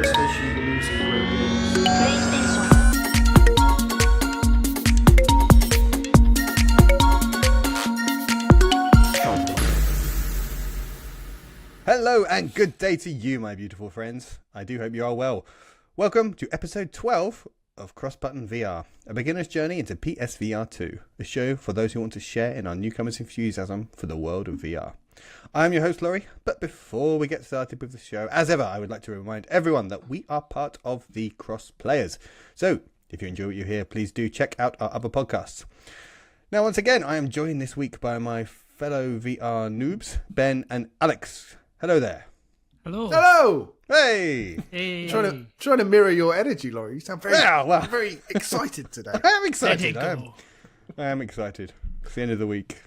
PlayStation Music Radio. PlayStation. Hello and good day to you, my beautiful friends. I do hope you are well. Welcome to episode 12 of crossbuttonvr, a beginner's journey into PSVR2, a show for those who want to share in our newcomers' enthusiasm for the world of VR. I am your host, Laurie, but before we get started with the show, as ever, I would like to remind everyone that we are part of the Cross Players. So, if you enjoy what you hear, please do check out our other podcasts. Now, once again, I am joined this week by my fellow VR noobs, Ben and Alex. Hello there. Hello. Hello! Hey! Hey. Trying to mirror your energy, Laurie. You sound very, very excited today. I am excited. Let it go. I am excited. It's the end of the week.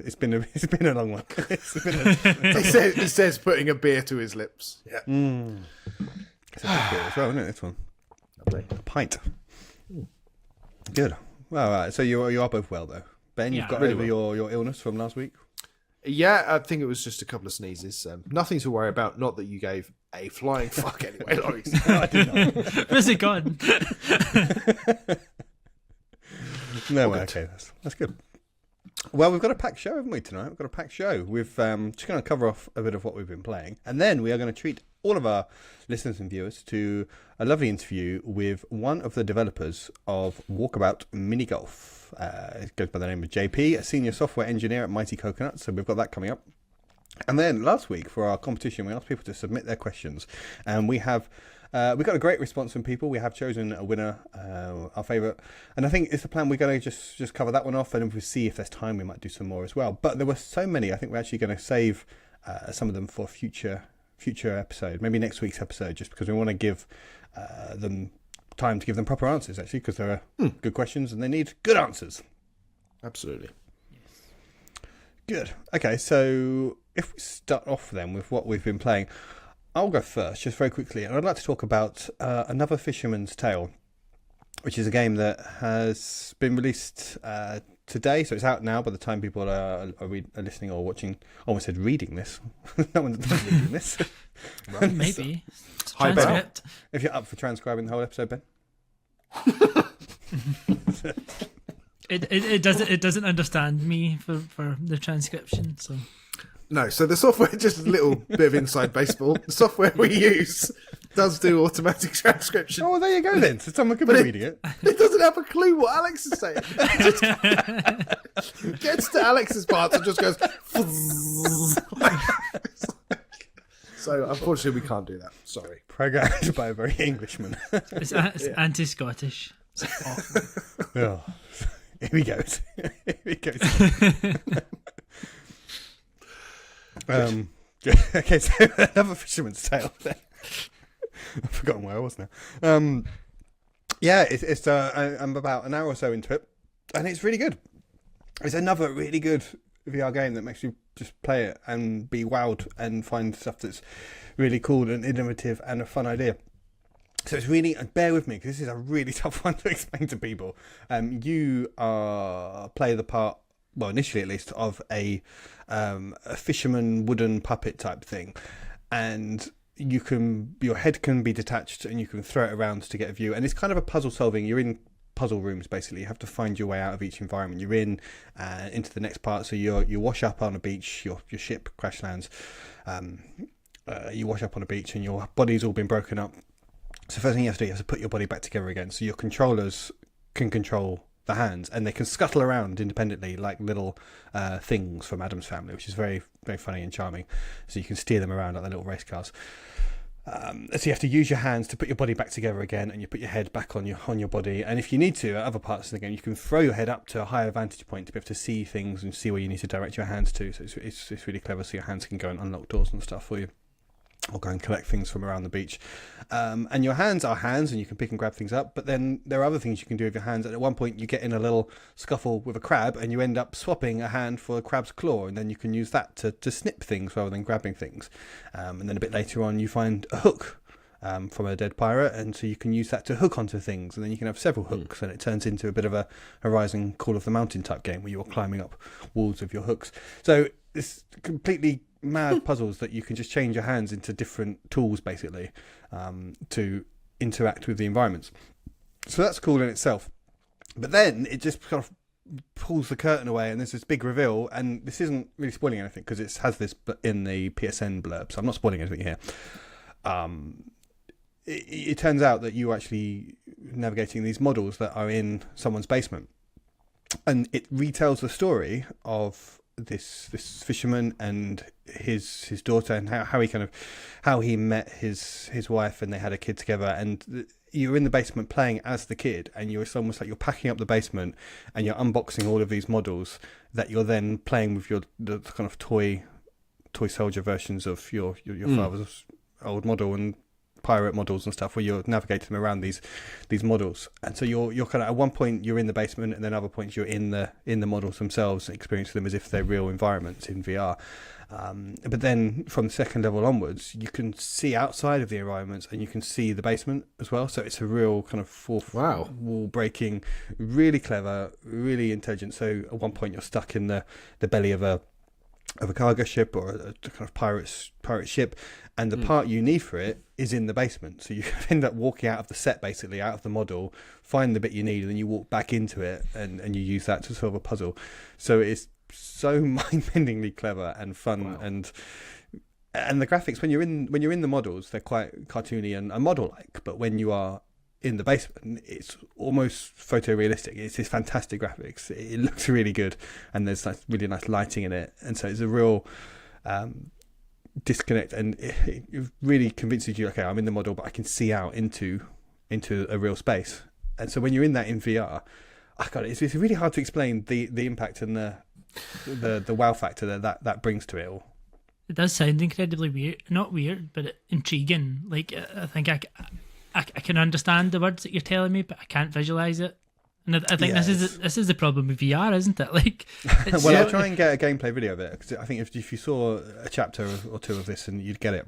It's been a long one. He says putting a beer to his lips. Yeah. It's a big beer as well, isn't it? This one. Lovely. A pint. Good. Well, right. So you are both well though. Ben, you've Yeah. got Really over your illness from last week. Yeah, I think it was just a couple of sneezes. Nothing to worry about. Not that you gave a flying fuck anyway, Laurie. No, I did not. Where's it gone? No, okay, that's good. Well, we've got a packed show, haven't we, tonight? We've got a packed show. We've just going to cover off a bit of what we've been playing. And then we are going to treat all of our listeners and viewers to a lovely interview with one of the developers of Walkabout Mini Golf. It goes by the name of JP, a senior software engineer at Mighty Coconut. So we've got that coming up. And then last week for our competition, we asked people to submit their questions. And we got a great response from people. We have chosen a winner, our favourite. And I think it's the plan. We're going to just cover that one off. And if we see if there's time, we might do some more as well. But there were so many, I think we're actually going to save some of them for future episode, maybe next week's episode, just because we want to give them time to give them proper answers, actually, because they're good questions and they need good answers. Absolutely. Good. Okay, so if we start off then with what we've been playing, I'll go first, just very quickly, and I'd like to talk about another Fisherman's Tale, which is a game that has been released today, so it's out now by the time people are listening or watching. I almost said reading this. No one's reading this. Right. Maybe. Hi, Ben. Transcript. If you're up for transcribing the whole episode, Ben. It doesn't understand me for the transcription, so No, so the software, just a little bit of inside baseball. The software we use does do automatic transcription. Oh, well, there you go then. So someone could be reading it. It doesn't have a clue what Alex is saying. It just gets to Alex's parts and just goes. So unfortunately, we can't do that. Sorry. Programmed by a very Englishman. it's anti-Scottish. It's awful. Oh, here he goes. Here he goes. Okay, so another Fisherman's Tale. I've forgotten where I was now. Yeah, it's I'm about an hour or so into it, and it's really good. It's another really good VR game that makes you just play it and be wowed and find stuff that's really cool and innovative and a fun idea. So it's really, bear with me because this is a really tough one to explain to people. You play the part, well, initially at least, of a fisherman wooden puppet type thing, and your head can be detached and you can throw it around to get a view. And it's kind of a puzzle solving. You're in puzzle rooms basically. You have to find your way out of each environment you're in into the next part. So you wash up on a beach. Your ship crash lands. You wash up on a beach and your body's all been broken up. So first thing you have to do, you have to put your body back together again. So your controllers can control the hands, and they can scuttle around independently like little things from Adam's Family, which is very, very funny and charming. So you can steer them around like the little race cars. So you have to use your hands to put your body back together again, and you put your head back on your body. And if you need to, at other parts of the game, you can throw your head up to a higher vantage point to be able to see things and see where you need to direct your hands to. So it's really clever. So your hands can go and unlock doors and stuff for you, or go and collect things from around the beach. And your hands are hands, and you can pick and grab things up, but then there are other things you can do with your hands. And at one point you get in a little scuffle with a crab, and you end up swapping a hand for a crab's claw, and then you can use that to snip things rather than grabbing things. And then a bit later on you find a hook from a dead pirate, and so you can use that to hook onto things, and then you can have several hooks, and it turns into a bit of a Horizon Call of the Mountain type game where you're climbing up walls with your hooks. So it's completely mad puzzles that you can just change your hands into different tools, basically, to interact with the environments. So that's cool in itself. But then it just kind of pulls the curtain away, and there's this big reveal. And this isn't really spoiling anything because it has this in the PSN blurb, so I'm not spoiling anything here. It turns out that you're actually navigating these models that are in someone's basement, and it retells the story of this fisherman and his daughter, and how he met his wife, and they had a kid together. And you're in the basement playing as the kid, and it's almost like you're packing up the basement and you're unboxing all of these models that you're then playing with the kind of toy soldier versions of your father's old model and pirate models and stuff, where you're navigating them around these models. And so you're kind of, at one point you're in the basement, and then other points you're in the models themselves, experiencing them as if they're real environments in VR. But then from the second level onwards, you can see outside of the environments, and you can see the basement as well. So it's a real kind of fourth wall breaking, really clever, really intelligent. So at one point you're stuck in the belly of a cargo ship or a kind of pirate ship, and the part you need for it is in the basement. So you end up walking out of the set, basically out of the model, find the bit you need, and then you walk back into it, and you use that to solve a puzzle. So it's so mind-bendingly clever and fun. And the graphics, when you're in the models, they're quite cartoony and model-like, but when you are in the basement, it's almost photorealistic. It's this fantastic graphics. It looks really good, and there's really nice lighting in it, and so it's a real disconnect, and it really convinces you, okay, I'm in the model, but I can see out into a real space. And so when you're in VR, it's really hard to explain the impact and the wow factor that brings to it all. It does sound incredibly weird, not weird, but intriguing. Like, I think I can understand the words that you're telling me, but I can't visualize it. And I think this is the problem with VR, isn't it? Like, well, I'll try and get a gameplay video of it, because I think if you saw a chapter or two of this, and you'd get it.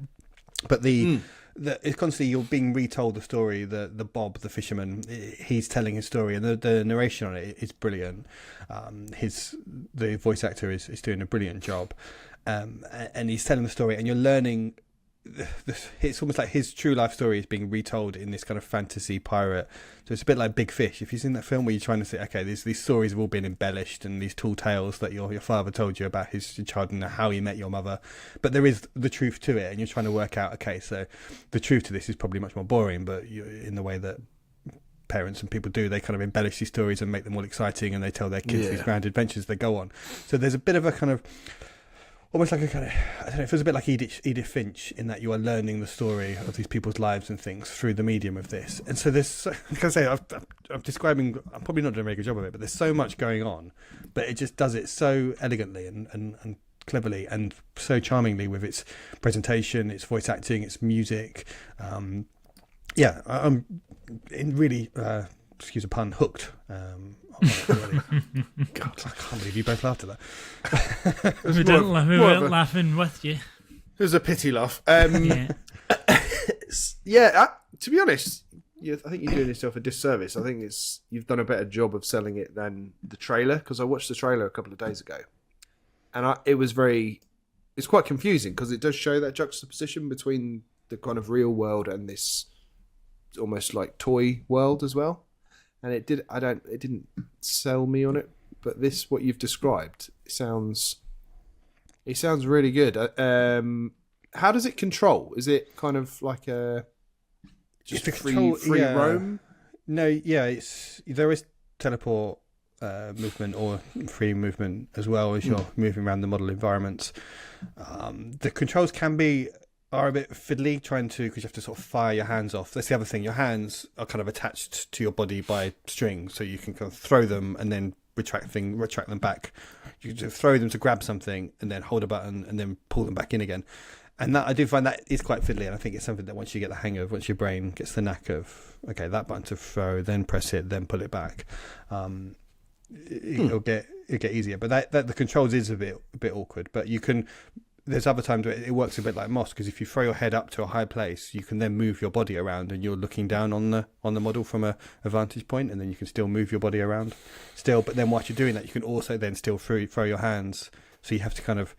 But it's constantly you're being retold the story. The Bob, the fisherman, he's telling his story, and the narration on it is brilliant. The voice actor is doing a brilliant job, and he's telling the story, and you're learning. It's almost like his true life story is being retold in this kind of fantasy pirate. So it's a bit like Big Fish. If you've seen that film where you're trying to say, okay, these stories have all been embellished, and these tall tales that your father told you about his child and how he met your mother, but there is the truth to it, and you're trying to work out, okay, so the truth to this is probably much more boring, but in the way that parents and people do, they kind of embellish these stories and make them all exciting, and they tell their kids these grand adventures they go on. So there's a bit of a kind of almost like a kind of, I don't know, it feels a bit like Edith Finch, in that you are learning the story of these people's lives and things through the medium of this. And so there's, like I say, I'm describing, I'm probably not doing a very good job of it, but there's so much going on, but it just does it so elegantly and cleverly and so charmingly with its presentation, its voice acting, its music. I'm really, excuse a pun, hooked. God, I can't believe you both laughed at that. We weren't laughing with you. It was a pity laugh. Yeah. To be honest, I think you're doing yourself a disservice. I think you've done a better job of selling it than the trailer, because I watched the trailer a couple of days ago, and it's quite confusing, because it does show that juxtaposition between the kind of real world and this almost like toy world as well. And it didn't sell me on it, but what you've described, it sounds really good. How does it control? Is it kind of like just free roam? No, yeah, there is teleport movement or free movement as well as you're moving around the model environments. The controls are a bit fiddly, because you have to sort of fire your hands off. That's the other thing. Your hands are kind of attached to your body by strings, so you can kind of throw them and then retract them back. You can throw them to grab something and then hold a button and then pull them back in again. And that, I do find that is quite fiddly, and I think it's something that once you get the hang of, once your brain gets the knack of, okay, that button to throw, then press it, then pull it back, it'll get easier. But that the controls is a bit awkward, but you can. There's other times where it works a bit like Moss, because if you throw your head up to a high place, you can then move your body around, and you're looking down on the model from a vantage point, and then you can still move your body around still. But then whilst you're doing that, you can also then still throw your hands. So you have to kind of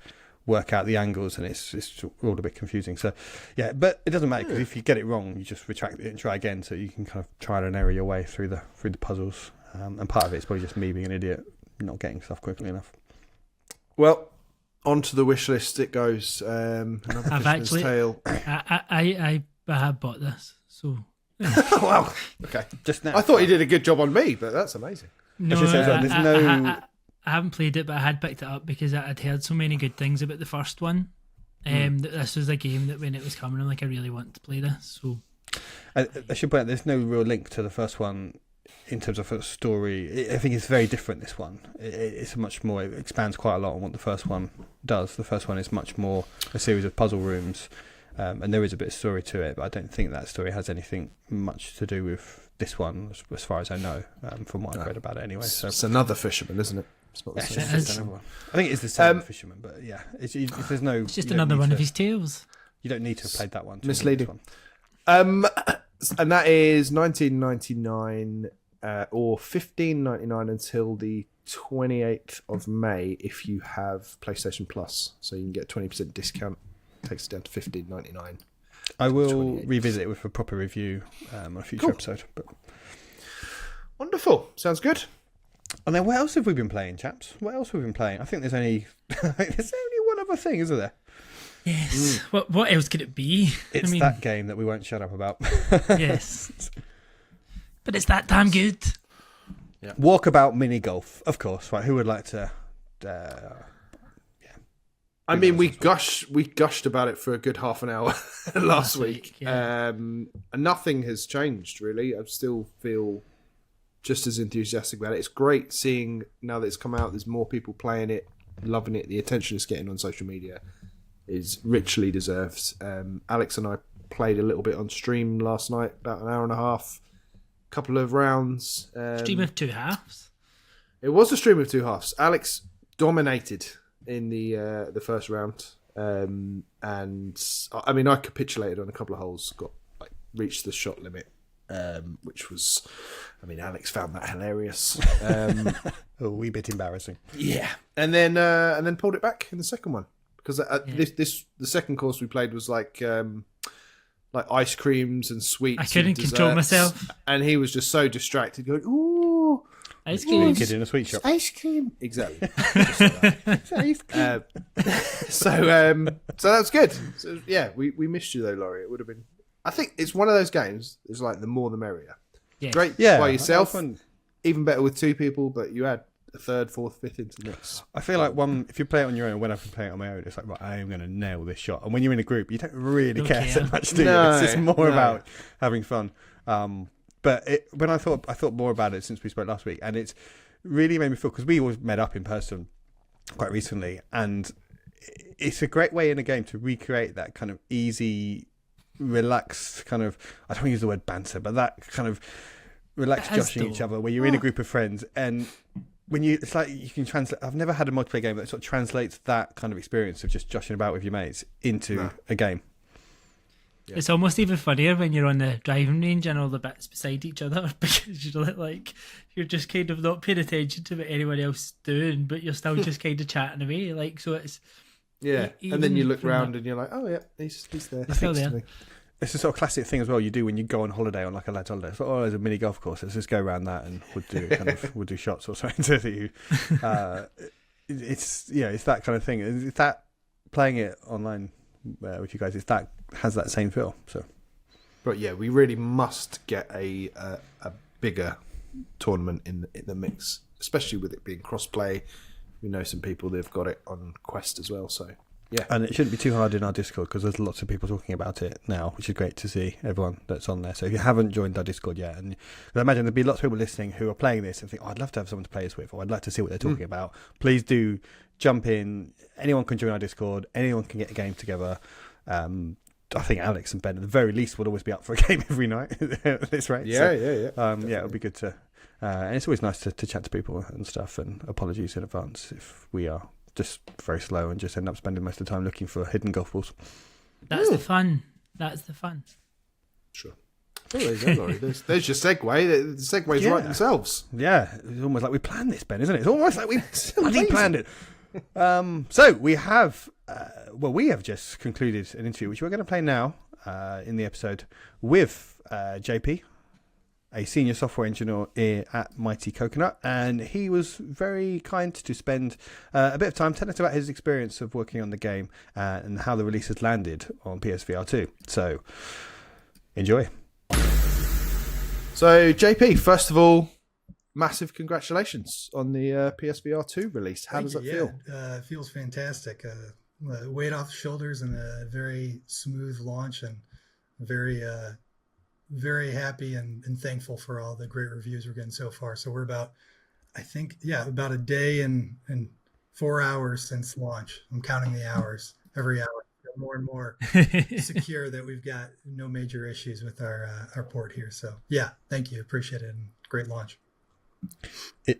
work out the angles, and it's all a bit confusing. So, yeah, but it doesn't matter because if you get it wrong, you just retract it and try again. So you can kind of trial and error your way through the puzzles. And part of it is probably just me being an idiot, not getting stuff quickly enough. Well, onto the wish list it goes. Another I've Fisherman's actually, Tale. I have bought this, so Wow. Okay. Just now, I thought you did a good job on me, but that's amazing. no, should say as well, there's no- I haven't played it, but I had picked it up because I'd heard so many good things about the first one. That this was a game that when it was coming, I'm like, I really want to play this. So I should point out there's no real link to the first one in terms of a story. I think it's very different, this one. It's much more, it expands quite a lot on what the first one does. The first one is much more a series of puzzle rooms, and there is a bit of story to it, but I don't think that story has anything much to do with this one, as far as I know, from what I've read about it anyway. So It's another Fisherman, isn't it? It's not the same. It is. another one. I think it is the same Fisherman, but yeah, there's no. it's just you don't another need one to- of his tales. You don't need to have played that one. to Misleading. enjoy this one. And that is $19.99 or $15.99 until the 28th of May if you have PlayStation Plus. So you can get a 20% discount. Takes it down to $15.99. I will 28th. revisit it with a proper review on a future episode. But Wonderful. Sounds good. and then what else have we been playing, chaps? What else have we been playing? I think there's only one other thing, isn't there? Yes. What else could it be? It's that game that we won't shut up about. Yes. But it's that damn good. Walkabout Mini Golf, of course. Right? Who would like to? I mean, we gushed about it for a good half an hour last week. yeah. And nothing has changed, really. I still feel just as enthusiastic about it. It's great seeing now that it's come out, there's more people playing it, loving it. The attention it's getting on social media is richly deserved. Alex and I played a little bit on stream last night, about an hour and a half, couple of rounds. Stream of two halves. It was a stream of two halves. Alex dominated in the first round, and I mean, I capitulated on a couple of holes, reached the shot limit, which was, I mean, Alex found that hilarious. A wee bit embarrassing. Yeah, and then pulled it back in the second one because the second course we played was like ice creams and sweets. I couldn't and control desserts, myself. and he was just so distracted, going, "Ooh, Ice Kid cream. in a sweet shop. ice cream!" Exactly. Just like that. So that was good. So, yeah, we missed you though, Laurie. It would have been. I think it's one of those games. It's like the more the merrier. Yeah. Great Yeah, by yourself. often- Even better with two people, but you add a third, fourth, fifth into the mix. I feel like if you play it on your own, when I've been playing it on my own, it's like, right, I am going to nail this shot. And when you're in a group, you don't really Don't care so care. much, do you? No, It's just more no. about having fun. But when I thought more about it since we spoke last week, and it's really made me feel, because we always met up in person quite recently, and it's a great way in a game to recreate that kind of easy, relaxed kind of, I don't want to use the word banter, but that kind of relaxed It has joshing to. each other where you're in a group of friends, and it's like you can translate. I've never had a multiplayer game that sort of translates that kind of experience of just joshing about with your mates into a game. Yeah. It's almost even funnier when you're on the driving range and all the bits beside each other because you're just kind of not paying attention to what anyone else is doing, but you're still just kind of chatting away. Like, so it's Yeah, even and then you look from around that- and you're like, oh yeah, he's there. He's still Next to there. me. It's a sort of classic thing as well you do when you go on holiday on like a lad's holiday. It's like, oh, there's a mini golf course. Let's just go around that and we'll do shots or something so that you. It's that kind of thing. It's that playing it online with you guys. It's that has that same feel. So. But yeah, we really must get a bigger tournament in the mix, especially with it being cross-play. We know some people that've got it on Quest as well, so yeah. And it shouldn't be too hard in our Discord because there's lots of people talking about it now, which is great to see everyone that's on there. So if you haven't joined our Discord yet, and I imagine there'll be lots of people listening who are playing this and think, oh, I'd love to have someone to play this with, or I'd like to see what they're talking about. Please do jump in. Anyone can join our Discord. Anyone can get a game together. I think Alex and Ben, at the very least, would always be up for a game every night at this rate. Yeah. Yeah, it'll be good to. And it's always nice to chat to people and stuff. And apologies in advance if we are just very slow and just end up spending most of the time looking for hidden golf balls. That's the fun. That's the fun. Sure. Oh, there you go, Laurie. There's your segue. The segues write themselves. Yeah, it's almost like we planned this, Ben, isn't it? It's almost like we bloody planned it. So we have well, we have just concluded an interview, which we're going to play now in the episode with JP, a senior software engineer at Mighty Coconut, and he was very kind to spend a bit of time telling us about his experience of working on the game and how the release has landed on PSVR2. So, enjoy. So, JP, first of all, massive congratulations on the PSVR2 release. How does that feel? It feels fantastic. Weight off the shoulders and a very smooth launch, and very very happy and thankful for all the great reviews we're getting so far. So we're about a day and 4 hours since launch. I'm counting the hours every hour. More and more secure that we've got no major issues with our port here. So yeah, thank you, appreciate it, and great launch.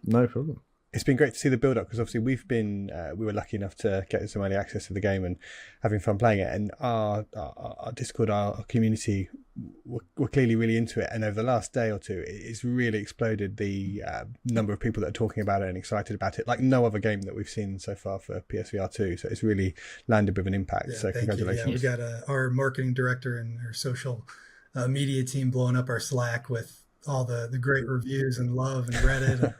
No problem. It's been great to see the build up, because obviously we were lucky enough to get some early access to the game and having fun playing it, and our Discord, our community were clearly really into it, and over the last day or two it's really exploded, the number of people that are talking about it and excited about it like no other game that we've seen so far for PSVR 2. So it's really landed with an impact. So congratulations. We got our marketing director and our social media team blowing up our Slack with all the great reviews and love and Reddit.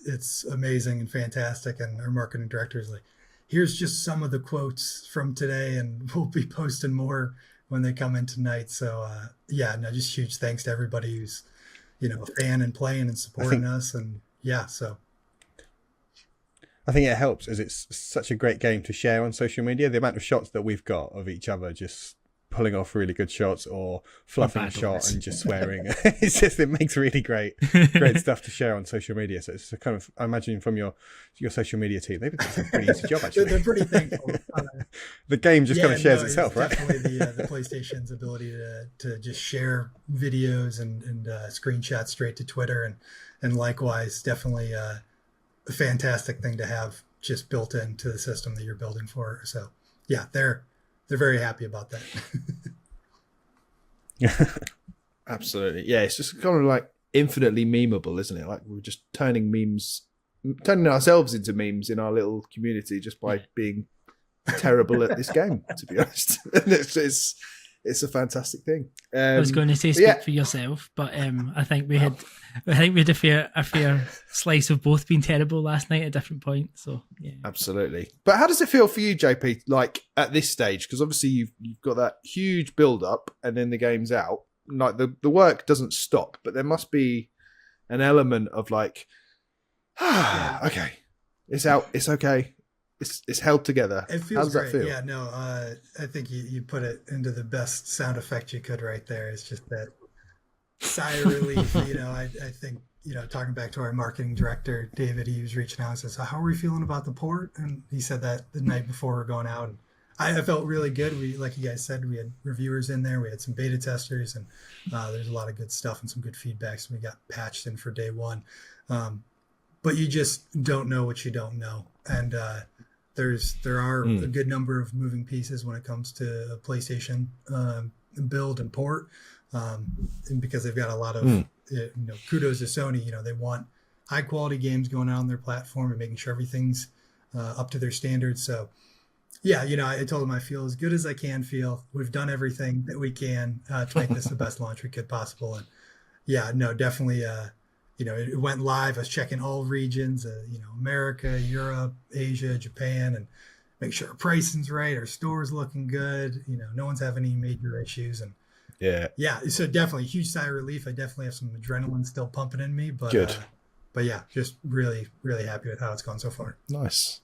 It's amazing and fantastic. And our marketing director is like, here's just some of the quotes from today, and we'll be posting more when they come in tonight. So just huge thanks to everybody who's a fan and playing and supporting us. And so I think it helps, as it's such a great game to share on social media. The amount of shots that we've got of each other just pulling off really good shots or fluffing a shot and just swearing. It makes really great stuff to share on social media. So it's a kind of, I imagine from your social media team, they've done a pretty easy job actually. They're pretty thankful. The game just kind of shares itself, right? Definitely the PlayStation's ability to just share videos and screenshots straight to Twitter, and likewise, definitely a fantastic thing to have just built into the system that you're building for. So yeah, they're very happy about that. Absolutely. Yeah, it's just kind of like infinitely memeable, isn't it? Like we're just turning ourselves into memes in our little community just by being terrible at this game, to be honest. It's a fantastic thing. I was going to say speak for yourself, but I think we had a fair slice of both being terrible last night at different points. So yeah, absolutely. But how does it feel for you, JP? Like at this stage, because obviously you've got that huge build up, and then the game's out. Like the work doesn't stop, but there must be an element of like, okay, it's out, it's okay. It's held together. It feels How does great. that feel? Yeah, no, I think you put it into the best sound effect you could right there. It's just that sigh of relief. I think, talking back to our marketing director, David, he was reaching out and says, how are we feeling about the port? And he said that the night before we're going out. And I felt really good. We, like you guys said, we had reviewers in there. We had some beta testers, and there's a lot of good stuff and some good feedback. So we got patched in for day one. But you just don't know what you don't know. And, there are a good number of moving pieces when it comes to PlayStation build and port, and because they've got a lot of kudos to Sony. They want high quality games going out on their platform and making sure everything's up to their standards. So yeah, I told them I feel as good as I can feel. We've done everything that we can to make this the best launch we could possible. And yeah, no, definitely. It went live. I was checking all regions, America, Europe, Asia, Japan, and make sure our pricing's right, our store's looking good. No one's having any major issues. And yeah. So definitely a huge sigh of relief. I definitely have some adrenaline still pumping in me, but good. But yeah, just really, really happy with how it's gone so far. Nice.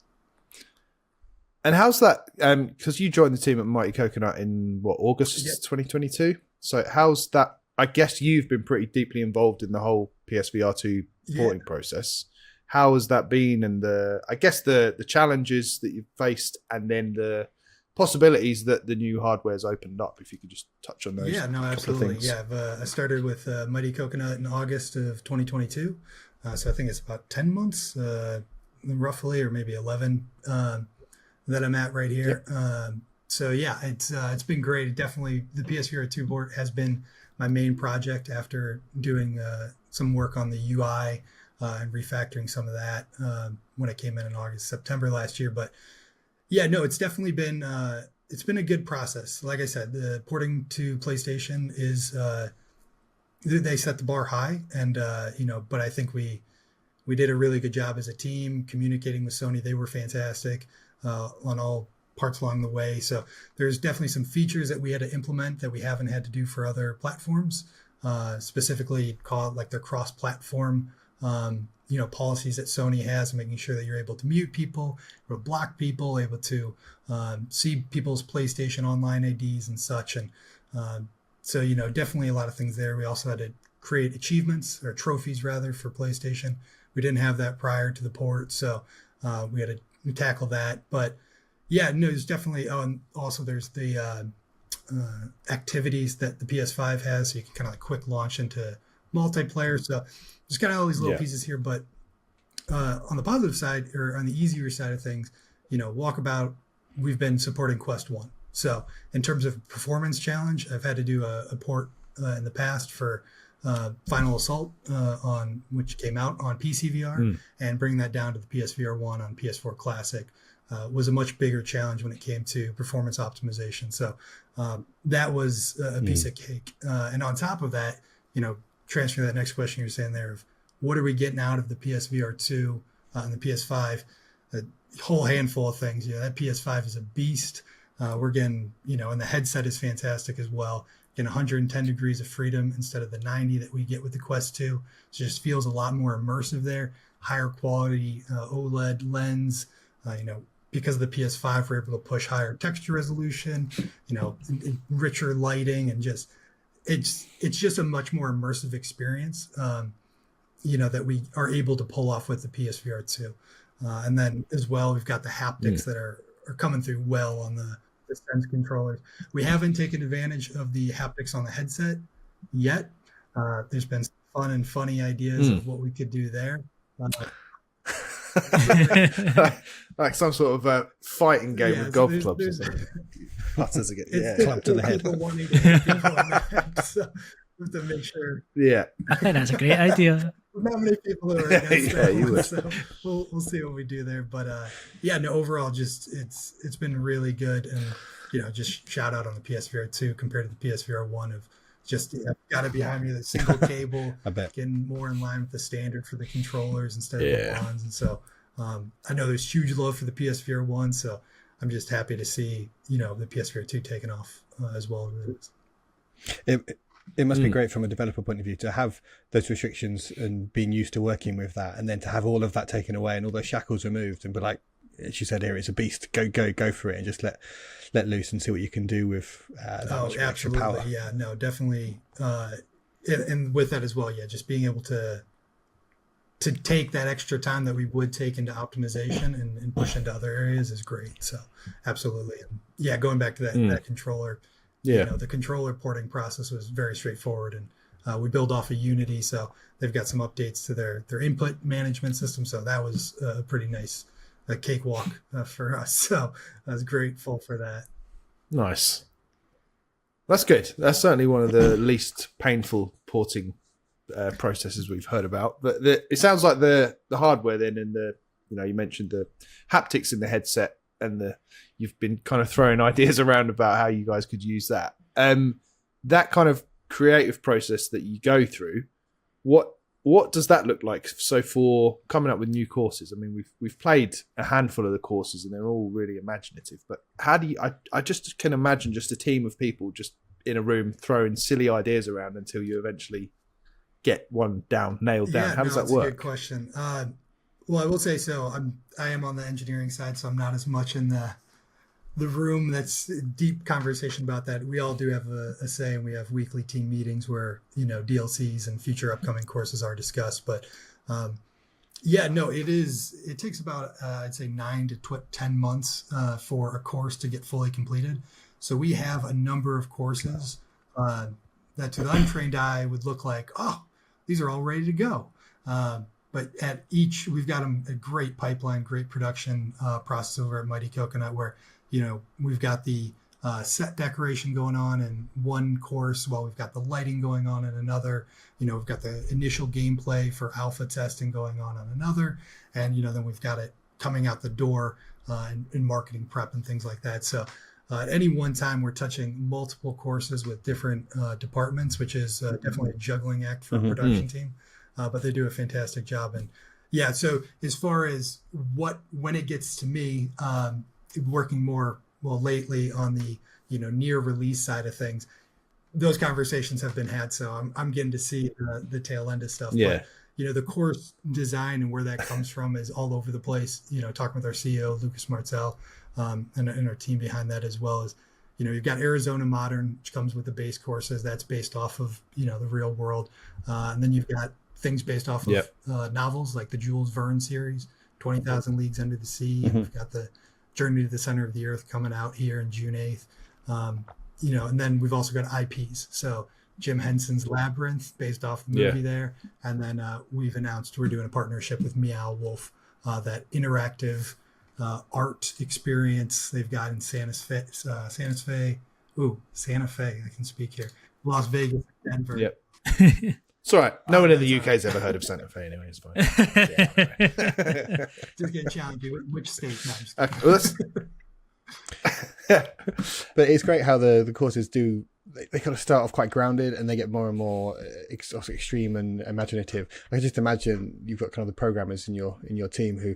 And how's that? Because you joined the team at Mighty Coconut in August 2022. So how's that? I guess you've been pretty deeply involved in the whole PSVR2 porting process. How has that been, and the challenges that you've faced, and then the possibilities that the new hardware's opened up? If you could just touch on those. Yeah, no, absolutely. Yeah, I started with Mighty Coconut in August of 2022, so I think it's about 10 months, roughly, or maybe 11 that I'm at right here. Yep. So yeah, it's been great. Definitely, the PSVR2 port has been my main project after doing some work on the UI and refactoring some of that when I came in August, September last year. But Yeah, no, it's definitely been it's been a good process. Like I said, the porting to PlayStation is they set the bar high, and but I think we did a really good job as a team communicating with Sony. They were fantastic on all parts along the way. So there's definitely some features that we had to implement that we haven't had to do for other platforms. Specifically, call it like their cross-platform, policies that Sony has, making sure that you're able to mute people, able to block people, able to see people's PlayStation Online IDs and such. And so, definitely a lot of things there. We also had to create achievements or trophies rather for PlayStation. We didn't have that prior to the port, so we had to tackle that. But yeah, no, there's definitely. Oh, and also there's the activities that the PS5 has, so you can kind of like quick launch into multiplayer. So there's kind of all these little pieces here. But on the positive side, or on the easier side of things, Walkabout, we've been supporting Quest 1. So in terms of performance challenge, I've had to do a port in the past for Final Assault, on which came out on PC VR, and bring that down to the PSVR 1 on PS4 Classic was a much bigger challenge when it came to performance optimization. So that was a piece of cake. And on top of that, transferring that next question you were saying there of what are we getting out of the PSVR 2 and the PS5, a whole handful of things. That PS5 is a beast. We're getting, and the headset is fantastic as well. Getting 110 degrees of freedom instead of the 90 that we get with the Quest 2. So it just feels a lot more immersive there. Higher quality OLED lens, because of the PS5, we're able to push higher texture resolution, richer lighting, and just it's just a much more immersive experience, that we are able to pull off with the PSVR 2. And then as well, we've got the haptics that are coming through well on the Sense controllers. We haven't taken advantage of the haptics on the headset yet. There's been some fun and funny ideas of what we could do there. Like some sort of fighting game with golf clubs or something. Butters again. Club to the head. So we have to make sure. Yeah. I think that's a great idea. Not many people are against Yeah, you would. So we'll see what we do there. But overall, just it's been really good. And just shout out on the PSVR 2 compared to the PSVR 1 of just got to behind me the single cable, I bet. Getting more in line with the standard for the controllers instead of the wands. And so I know there's huge love for the PSVR 1, so I'm just happy to see the PSVR 2 taking off as well as it is. It must be great from a developer point of view to have those restrictions and being used to working with that, and then to have all of that taken away and all those shackles removed, and be like, she said here, it's a beast. Go for it, and just let loose and see what you can do with that much extra power. Yeah, no, definitely. And with that as well, just being able to take that extra time that we would take into optimization and push into other areas is great. So absolutely. And going back to that controller. The controller porting process was very straightforward, and we build off of Unity, so they've got some updates to their input management system. So that was a pretty nice cakewalk for us. So I was grateful for that. Nice. That's good. That's certainly one of the least painful porting processes we've heard about. But it sounds like the hardware then, and you mentioned the haptics in the headset, and you've been kind of throwing ideas around about how you guys could use that. That kind of creative process that you go through, what does that look like? So for coming up with new courses, I mean, we've played a handful of the courses and they're all really imaginative. But how do you? I just can imagine just a team of people just in a room throwing silly ideas around until you eventually get one nailed down. How does that work? That's a good question. Well, I will say so. I am on the engineering side, so I'm not as much in the room that's deep conversation about that. We all do have a say, and we have weekly team meetings where DLCs and future upcoming courses are discussed. But it takes about I'd say 9 to 10 months for a course to get fully completed. So we have a number of courses that to the untrained eye would look like, oh, these are all ready to go. But at each, we've got a great pipeline, great production process over at Mighty Coconut, where we've got the set decoration going on in one course, while we've got the lighting going on in another. We've got the initial gameplay for alpha testing going on another, and then we've got it coming out the door and marketing prep and things like that. So at any one time, we're touching multiple courses with different departments, which is definitely a juggling act for a production team. But they do a fantastic job. And yeah, so as far as when it gets to me, working more lately on the near release side of things, those conversations have been had. So I'm getting to see the tail end of stuff. Yeah. But, the course design and where that comes from is all over the place. Talking with our CEO, Lucas Martel, and our team behind that, as well as, you've got Arizona Modern, which comes with the base courses. That's based off of, the real world. And then you've got things based off of novels like the Jules Verne series, 20,000 Leagues Under the Sea. And we've got the Journey to the Center of the Earth coming out here in June 8th. And then we've also got IPs. So Jim Henson's Labyrinth, based off the movie there. And then we've announced we're doing a partnership with Meow Wolf, that interactive art experience they've got in Santa Fe. I can speak here. Las Vegas, Denver. Yep. It's all right. No one in the UK's ever heard of Santa Fe anyway. It's fine. Yeah, right. Just getting challenging. Which state? No, Okay, well, But it's great how the courses do. They kind of start off quite grounded, and they get more and more extreme and imaginative. I can just imagine you've got kind of the programmers in your team who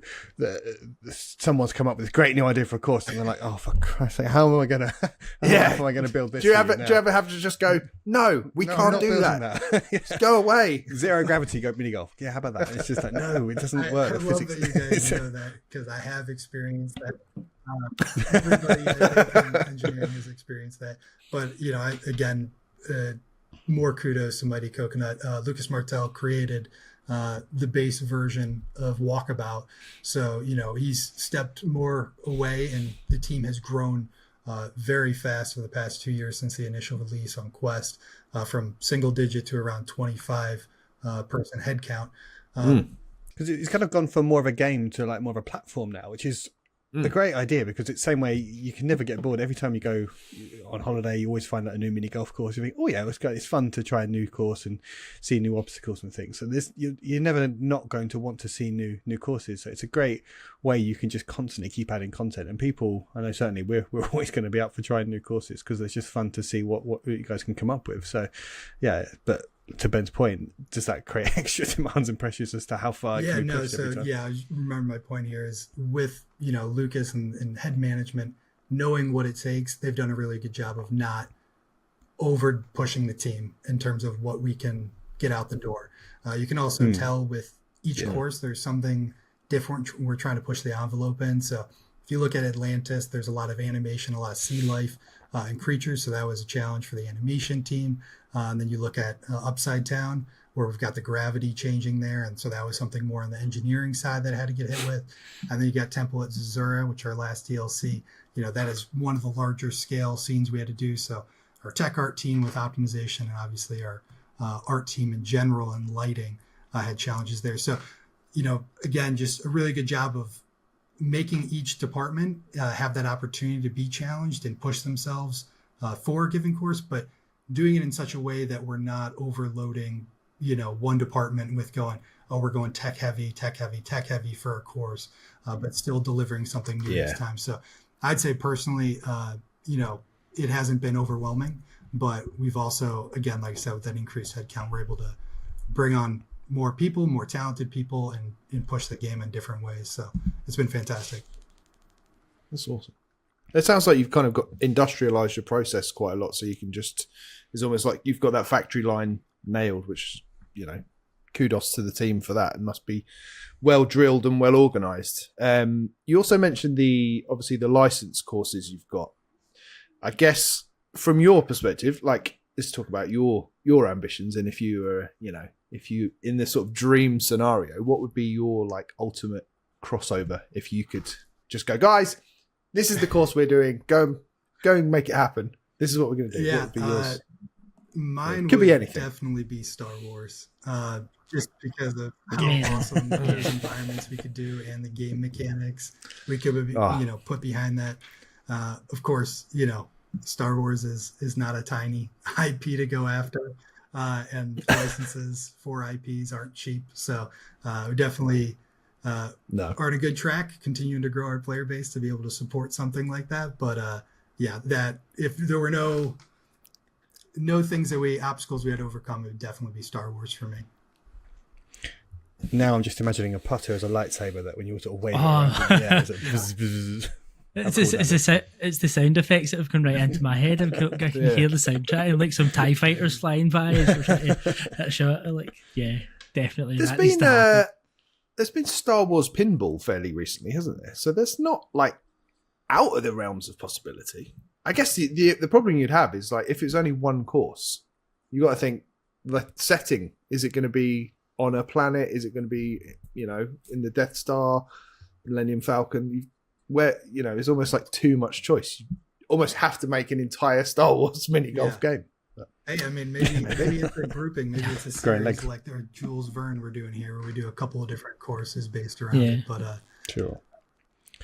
someone's come up with a great new idea for a course, and they're like, "Oh, for Christ's sake, how am I gonna build this?" Do you ever have to just go? No, we can't do that. Just go away. Zero gravity, go mini golf. Yeah, how about that? It's just like, no, it doesn't work. I love that you guys know that, because I have experienced that. Everybody in engineering has experienced that. But more kudos to Mighty Coconut. Lucas Martel created the base version of Walkabout, so he's stepped more away, and the team has grown very fast for the past 2 years since the initial release on Quest, from single digit to around 25 person headcount. Because it's kind of gone from more of a game to like more of a platform now, which is a great idea, because it's the same way you can never get bored. Every time you go on holiday, you always find out a new mini golf course. You think, oh yeah, it's fun to try a new course and see new obstacles and things. So you're never not going to want to see new courses. So it's a great way you can just constantly keep adding content. And people, I know certainly we're always going to be up for trying new courses, because it's just fun to see what you guys can come up with. So yeah, but to Ben's point, does that create extra demands and pressures as to how far? I remember my point here is with Lucas and head management knowing what it takes. They've done a really good job of not over pushing the team in terms of what we can get out the door. You can also tell with each course there's something different we're trying to push the envelope in. So if you look at Atlantis, there's a lot of animation, a lot of sea life and creatures, so that was a challenge for the animation team. And then you look at Upside Down, where we've got the gravity changing there, and so that was something more on the engineering side that I had to get hit with. And then you got Temple at Zazura, which our last DLC, that is one of the larger scale scenes we had to do. So our tech art team with optimization, and obviously our art team in general and lighting had challenges there. So, again, just a really good job of making each department have that opportunity to be challenged and push themselves for a given course, but doing it in such a way that we're not overloading, one department with going, oh, we're going tech heavy for a course, but still delivering something new each time. So I'd say personally, it hasn't been overwhelming, but we've also, again, like I said, with that increased headcount, we're able to bring on more people, more talented people, and push the game in different ways. So it's been fantastic. That's awesome. It sounds like you've kind of got industrialized your process quite a lot, so you can just, it's almost like you've got that factory line nailed, which, kudos to the team for that. It must be well drilled and well organized. You also mentioned obviously the license courses you've got. I guess from your perspective, like, let's talk about your ambitions, and if you were, if you in this sort of dream scenario, what would be your like ultimate crossover if you could just go, guys, this is the course we're doing. Go and make it happen. This is what we're going to do. Yeah, what would be yours? Mine could would be anything. Definitely be Star Wars. Just because of how awesome those environments we could do and the game mechanics we could, put behind that. Of course, Star Wars is not a tiny IP to go after, and licenses for IPs aren't cheap. So we definitely, No. are on a good track, continuing to grow our player base to be able to support something like that. But that if there were no things obstacles we had to overcome, it would definitely be Star Wars for me. Now I'm just imagining a putter as a lightsaber that when you sort of wave it Oh. around, it's like bzz, bzz. It's the sound effects that have gone right into my head. I can hear the soundtrack and like some TIE fighters flying by as we're trying to hit a shot. Like, yeah, definitely. There's been Star Wars pinball fairly recently, hasn't there? So there's not like out of the realms of possibility. I guess the problem you'd have is like if it's only one course, you got to think the setting. Is it going to be on a planet? Is it going to be in the Death Star, Millennium Falcon? Where it's almost like too much choice. You almost have to make an entire Star Wars mini golf game. But, hey, I mean, maybe it's a grouping. Maybe it's a series like the Jules Verne we're doing here, where we do a couple of different courses based around it. But sure,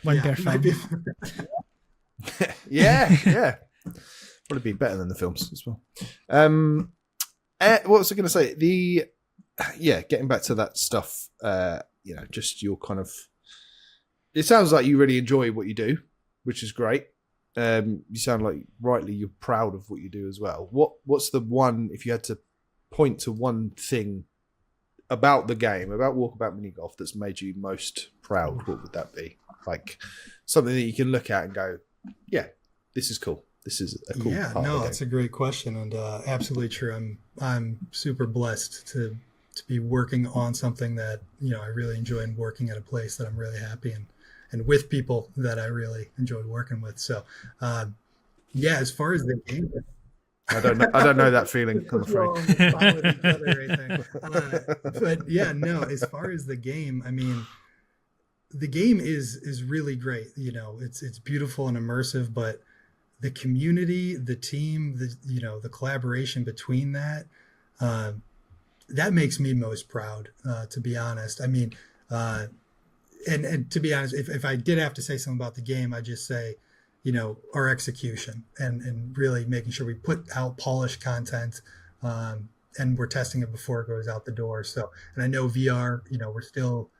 one per film. yeah. Probably be better than the films as well. What was I going to say? Getting back to that stuff. Just your kind of. It sounds like you really enjoy what you do, which is great. You sound like rightly you're proud of what you do as well. What's the one, if you had to point to one thing about the game, about Walkabout Mini Golf that's made you most proud, what would that be? Like something that you can look at and go, yeah, this is cool. This is a cool part of the game. That's a great question, and absolutely true. I'm super blessed to be working on something that I really enjoy, and working at a place that I'm really happy and with people that I really enjoy working with. So, as far as the game, I don't know that feeling. I'm afraid. As far as the game, I mean, the game is really great. It's beautiful and immersive, but the community, the team, the collaboration between that makes me most proud, to be honest. I mean, and to be honest, if I did have to say something about the game, I'd just say, our execution and really making sure we put out polished content, and we're testing it before it goes out the door. So, and I know VR, we're still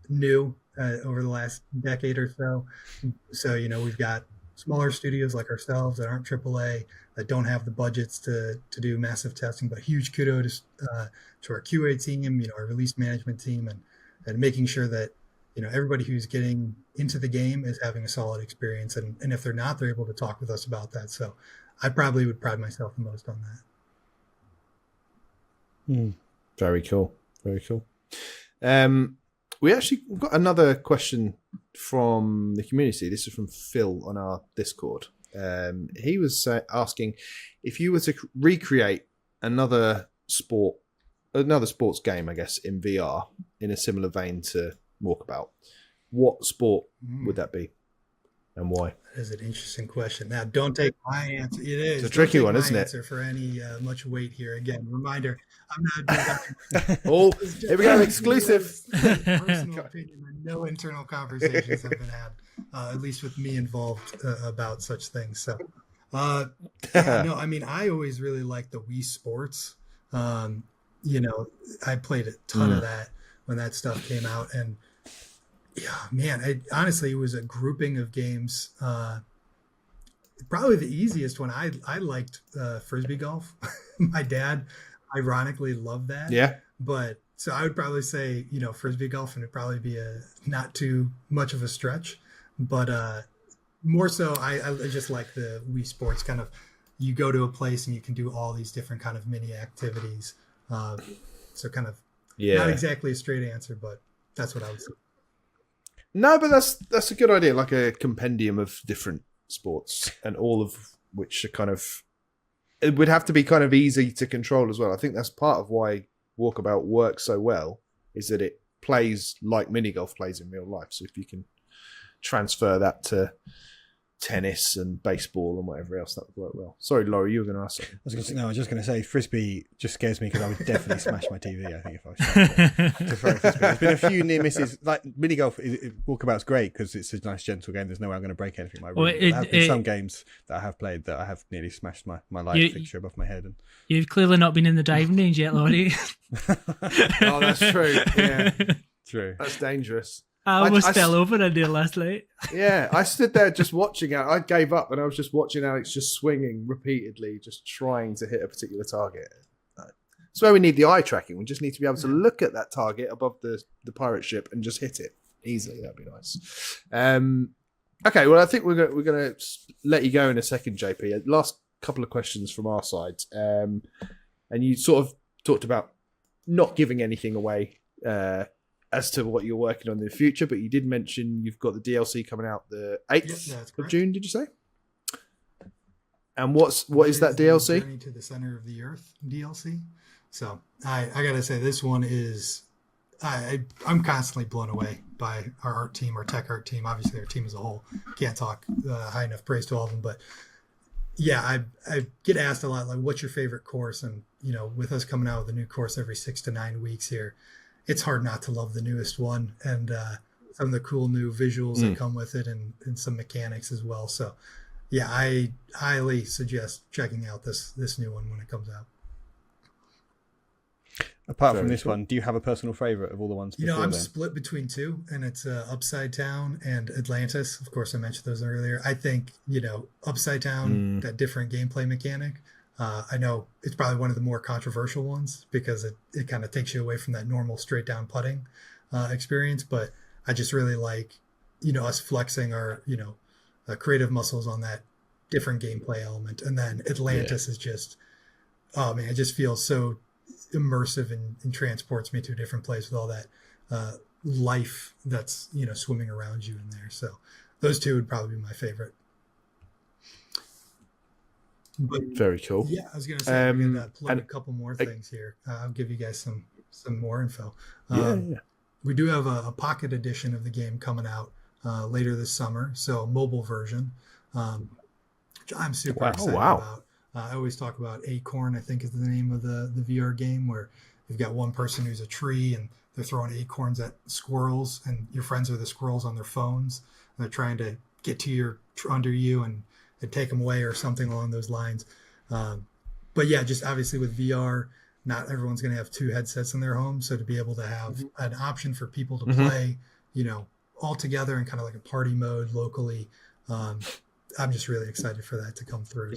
new over the last decade or so. So, we've got smaller studios like ourselves that aren't AAA, that don't have the budgets to do massive testing, but huge kudos to our QA team, our release management team, and making sure that everybody who's getting into the game is having a solid experience, and if they're not, they're able to talk with us about that. So I probably would pride myself the most on that. Very cool. We've got another question from the community. This is from Phil on our Discord. He was asking if you were to recreate another sports game, I guess, in VR in a similar vein to Walkabout, what sport would that be, and why? That is an interesting question. Now, don't take my answer. It is a tricky one, isn't it? Answer for any much weight here. Again, reminder: I'm not. Oh, here we go, exclusive. Personal opinion, and no internal conversations have been had, at least with me involved, about such things. So, I mean, I always really liked the Wii Sports. I played a ton of that when that stuff came out, and honestly, it was a grouping of games. Probably the easiest one. I liked frisbee golf. My dad, ironically, loved that. Yeah. But so I would probably say, frisbee golf, and it'd probably be a not too much of a stretch. But more so, I just like the Wii Sports kind of. You go to a place and you can do all these different kind of mini activities. So kind of not exactly a straight answer, but that's what I would say. No, but that's a good idea, like a compendium of different sports, and all of which are kind of, it would have to be kind of easy to control as well. I think that's part of why Walkabout works so well, is that it plays like mini golf plays in real life. So if you can transfer that to tennis and baseball and whatever else, that would work well. Sorry, Laurie, you were going to ask something. I was just going to say frisbee just scares me because I would definitely smash my TV. I think if I was to throw frisbee. There's been a few near misses. Like mini golf, Walkabout's great because it's a nice gentle game. There's no way I'm going to break anything in my room. There have been some games that I have played that I have nearly smashed my light fixture above my head. And you've clearly not been in the driving range yet, Laurie. Oh, that's true. Yeah. True. That's dangerous. I almost fell over in there last night. Yeah, I stood there just watching it. I gave up and I was just watching Alex just swinging repeatedly, just trying to hit a particular target. That's where we need the eye tracking. We just need to be able to look at that target above the pirate ship and just hit it easily. That'd be nice. Okay, well, I think we're gonna let you go in a second, JP. Last couple of questions from our side, and you sort of talked about not giving anything away as to what you're working on in the future, but you did mention you've got the DLC coming out the 8th of June. Did you say? And what is that DLC? Journey to the Center of the Earth DLC. So I gotta say, this one is I'm constantly blown away by our art team, our tech art team. Obviously, our team as a whole. Can't talk high enough praise to all of them, but yeah, I get asked a lot, like, what's your favorite course? And with us coming out with a new course every 6 to 9 weeks here, it's hard not to love the newest one and some of the cool new visuals that come with it and some mechanics as well. So yeah, I highly suggest checking out this new one when it comes out. Apart from this one, do you have a personal favorite of all the ones? I'm split between two, and it's Upside Down and Atlantis. Of course, I mentioned those earlier. I think, Upside Down, that different gameplay mechanic, I know it's probably one of the more controversial ones because it kind of takes you away from that normal straight down putting experience. But I just really like, us flexing our, creative muscles on that different gameplay element. And then Atlantis is just, oh man, it just feels so immersive and transports me to a different place with all that life that's swimming around you in there. So those two would probably be my favorite. But, very cool. Yeah, I was gonna say I'm gonna plug a couple more things here. I'll give you guys some more info. We do have a pocket edition of the game coming out later this summer, so a mobile version, which I'm super excited about. I always talk about Acorn, I think is the name of the VR game, where you've got one person who's a tree and they're throwing acorns at squirrels, and your friends are the squirrels on their phones. And they're trying to get to under you and take them away or something along those lines. But yeah, just obviously with VR, not everyone's going to have 2 headsets in their home. So to be able to have an option for people to play, all together in kind of like a party mode locally, I'm just really excited for that to come through.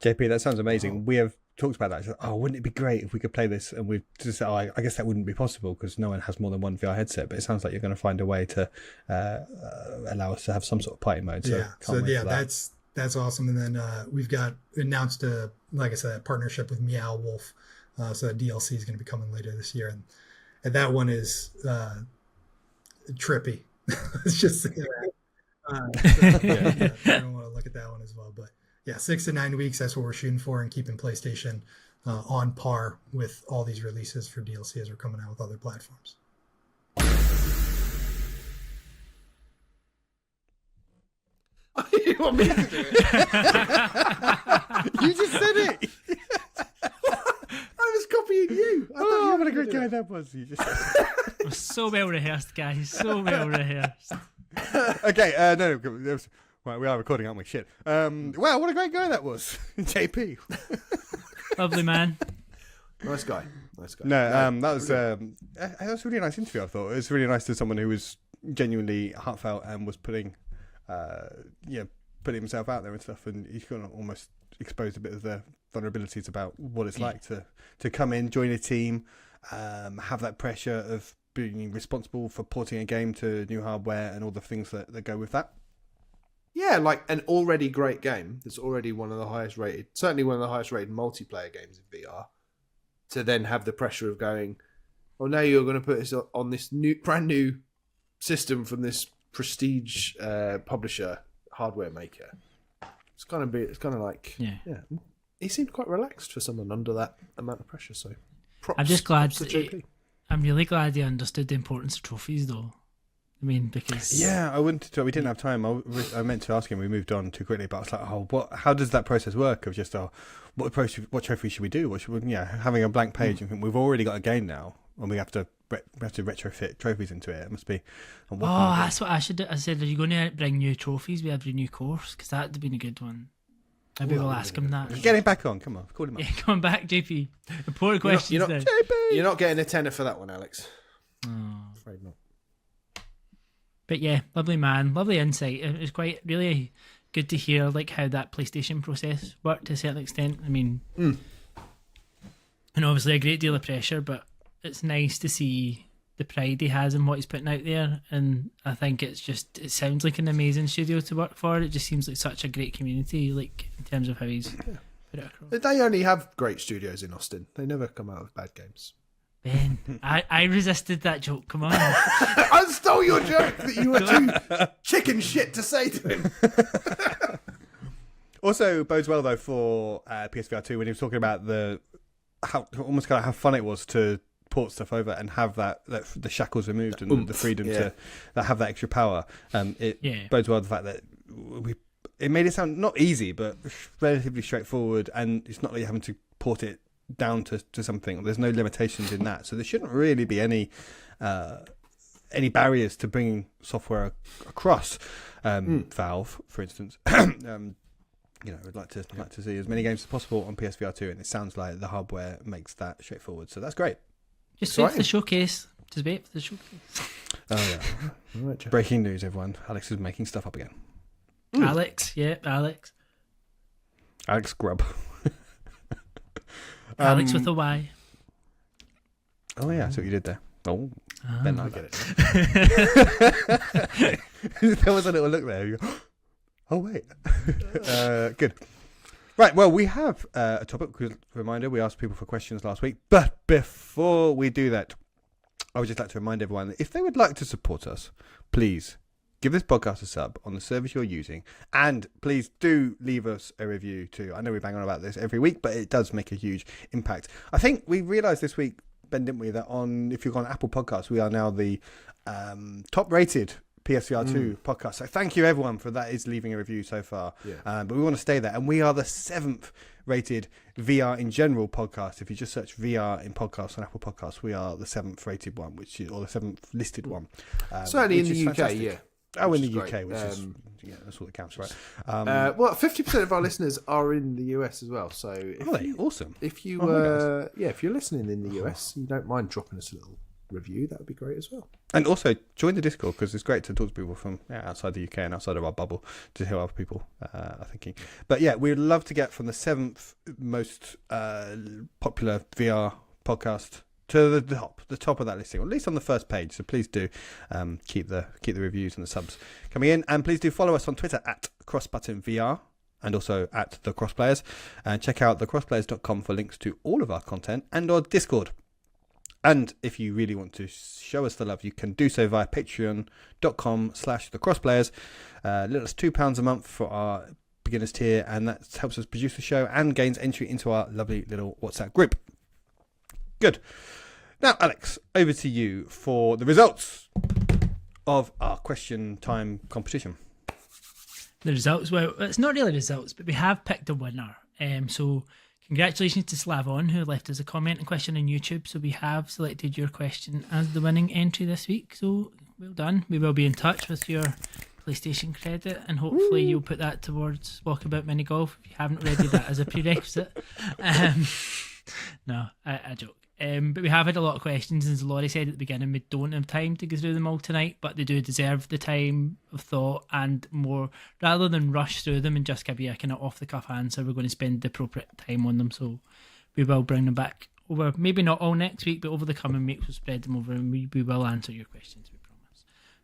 JP, that sounds amazing. We have talked about that. Oh, wouldn't it be great if we could play this? And we've just said, I guess that wouldn't be possible because no one has more than one VR headset. But it sounds like you're going to find a way to allow us to have some sort of party mode. So that's awesome. And then we've got announced like I said, a partnership with Meow Wolf. So that DLC is going to be coming later this year, and that one is trippy. Let's just say that. I don't want to look at that one as well, but. Yeah, 6 to 9 weeks, that's what we're shooting for, and keeping PlayStation on par with all these releases for DLC as we're coming out with other platforms. You want me to do it? You just said it! I was copying you. What a great guy that was. You just It was so well rehearsed, guys. So well rehearsed. Okay, no. Well, we are recording, aren't we? Shit. Wow, what a great guy that was. JP. Lovely man. Nice guy. No, that was a really nice interview, I thought. It was really nice to someone who was genuinely heartfelt and was putting himself out there and stuff, and he's kind of almost exposed a bit of the vulnerabilities about what it's like to come in, join a team, have that pressure of being responsible for porting a game to new hardware and all the things that go with that. Yeah, like an already great game that's already one of the highest rated, certainly one of the highest rated multiplayer games in VR, to then have the pressure of going, oh, now you're going to put this on this brand new system from this prestige publisher, hardware maker. It's kind of like, yeah. He seemed quite relaxed for someone under that amount of pressure. So, I'm just glad. I'm really glad he understood the importance of trophies, though. I mean, because we didn't have time. I meant to ask him. We moved on too quickly, but I was like, how does that process work? Of just, what trophy should we do? Having a blank page and think we've already got a game now, and we have to retrofit trophies into it. It must be. That's what I should do. I said, are you going to bring new trophies with every new course? Because that'd have been a good one. Maybe we'll ask him that. Get him back on. Come on, call him up. Yeah, come back, JP. Important questions. You're not getting a tenner for that one, Alex. Oh. afraid not. But yeah, lovely man, lovely insight. It was quite really good to hear like how that PlayStation process worked to a certain extent. I mean, and obviously a great deal of pressure, but it's nice to see the pride he has in what he's putting out there. And I think it sounds like an amazing studio to work for. It just seems like such a great community, like in terms of how he's put it across. They only have great studios in Austin. They never come out with bad games. Ben, I resisted that joke. Come on. I stole your joke that you were too chicken shit to say to him. Also bodes well though for PSVR 2 when he was talking about how fun it was to port stuff over and have that the shackles removed and the freedom to have that extra power. It bodes well the fact that it made it sound not easy but relatively straightforward, and it's not like you're having to port it down to something. There's no limitations in that, so there shouldn't really be any barriers to bringing software across. Valve, for instance, would like to see as many games as possible on PSVR 2, and it sounds like the hardware makes that straightforward. So that's great. Just wait for the showcase. Just wait for the showcase. Oh yeah! Right, breaking news, everyone! Alex is making stuff up again. Alex, Alex Grubb. Alex with a Y. Oh yeah, that's what you did there. Oh, Ben, I get it. There was a little look there. You go, oh wait, good. Right, well, we have a topic. Reminder: we asked people for questions last week, but before we do that, I would just like to remind everyone that if they would like to support us, please give this podcast a sub on the service you're using, and please do leave us a review too. I know we bang on about this every week, but it does make a huge impact. I think we realised this week, Ben, didn't we, that if you're on Apple Podcasts, we are now the top-rated PSVR 2 podcast. So thank you everyone for that is leaving a review so far. Yeah. But we want to stay there, and we are the 7th rated VR in general podcast. If you just search VR in podcasts on Apple Podcasts, we are the 7th rated one, or the 7th listed one. Certainly in the UK, fantastic. yeah. Oh, in the UK, which is that's all that counts, right? 50% of our listeners are in the US as well. So, awesome? If you, if you're listening in the US, you don't mind dropping us a little review, that would be great as well. And also join the Discord, because it's great to talk to people from outside the UK and outside of our bubble to hear what other people are thinking. But yeah, we'd love to get from the 7th most popular VR podcast to the top of that listing, or at least on the first page. So please do keep the reviews and the subs coming in, and please do follow us on Twitter at crossbuttonvr and also at the Crossplayers, and check out thecrossplayers.com for links to all of our content and our Discord. And if you really want to show us the love, you can do so via patreon.com/thecrossplayers. Little as £2 a month for our beginners tier, and that helps us produce the show and gains entry into our lovely little WhatsApp group. Good. Now, Alex, over to you for the results of our question time competition. The results, well, it's not really results, but we have picked a winner. So congratulations to Slavon, who left us a comment and question on YouTube. So we have selected your question as the winning entry this week. So well done. We will be in touch with your PlayStation credit, and hopefully you'll put that towards Walkabout Mini Golf if you haven't already that as a prerequisite. No, I joke. But we have had a lot of questions, and as Laurie said at the beginning, we don't have time to go through them all tonight, but they do deserve the time of thought and more. Rather than rush through them and just give you a kind of off-the-cuff answer, we're going to spend the appropriate time on them, so we will bring them back over, maybe not all next week, but over the coming weeks we'll spread them over, and we will answer your questions, we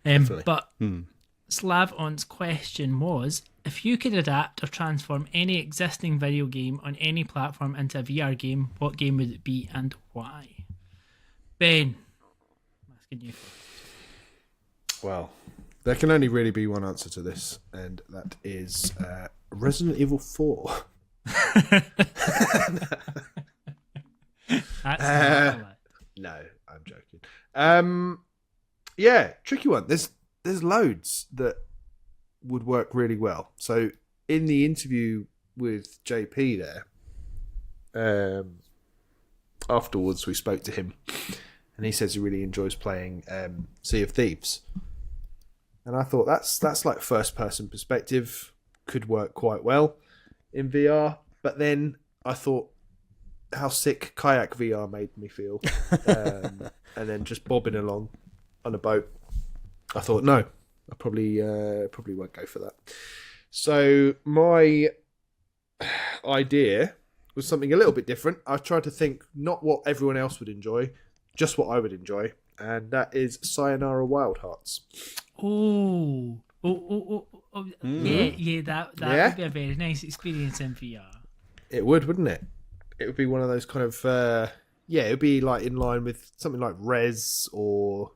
promise. But Slavon's question was, if you could adapt or transform any existing video game on any platform into a VR game, what game would it be and why? Ben, I'm asking you. Well, there can only really be one answer to this, and that is Resident Evil 4. No, I'm joking. Yeah, tricky one. There's loads that would work really well. So in the interview with JP there, afterwards we spoke to him, and he says he really enjoys playing Sea of Thieves. And I thought that's like first person perspective, could work quite well in VR. But then I thought how sick Kayak VR made me feel, and then just bobbing along on a boat. I thought, no, I probably won't go for that. So my idea was something a little bit different. I tried to think not what everyone else would enjoy, just what I would enjoy, and that is Sayonara Wild Hearts. Yeah, that would be a very nice experience in VR. It would, wouldn't it? It would be one of those kind of it would be like in line with something like Rez or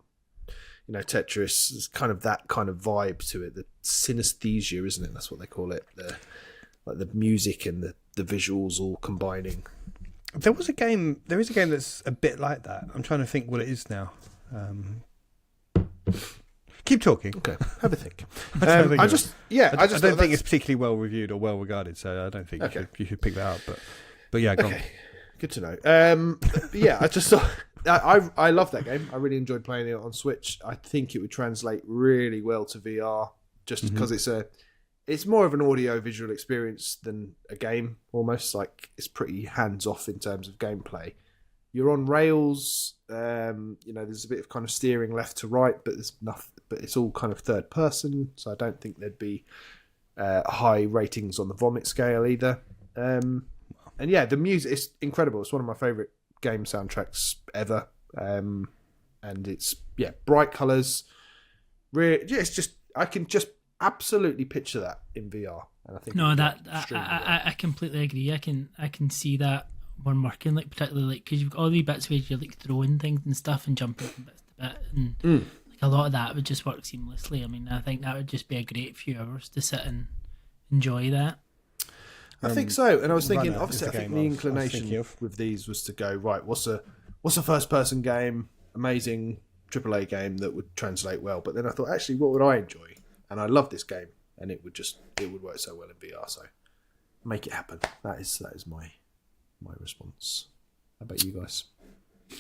Tetris. It's kind of that kind of vibe to it. The synesthesia, isn't it? That's what they call it. The music and the visuals all combining. There is a game that's a bit like that. I'm trying to think what it is now. Keep talking. Okay, have a think. I I don't think it's particularly well reviewed or well regarded, so I don't think you should pick that up. But yeah, go on. Good to know. Yeah, I just thought I love that game. I really enjoyed playing it on Switch. I think it would translate really well to VR, just because it's more of an audio visual experience than a game. Almost like it's pretty hands off in terms of gameplay. You're on rails. There's a bit of kind of steering left to right, but there's nothing. But it's all kind of third person, so I don't think there'd be high ratings on the vomit scale either. And yeah, the music is incredible. It's one of my favourite game soundtracks ever. And it's bright colours. It's just I can just absolutely picture that in VR. And I think I completely agree. I can see that one working, like particularly like because you've got all the bits where you're like throwing things and stuff and jumping from bits to bit, and a lot of that would just work seamlessly. I mean, I think that would just be a great few hours to sit and enjoy that. I think so, and I was thinking, obviously, I think the inclination with these was to go, right, what's a first-person game, amazing AAA game that would translate well, but then I thought, actually, what would I enjoy? And I love this game, and it would work so well in VR, so make it happen. That is my response. How about you guys?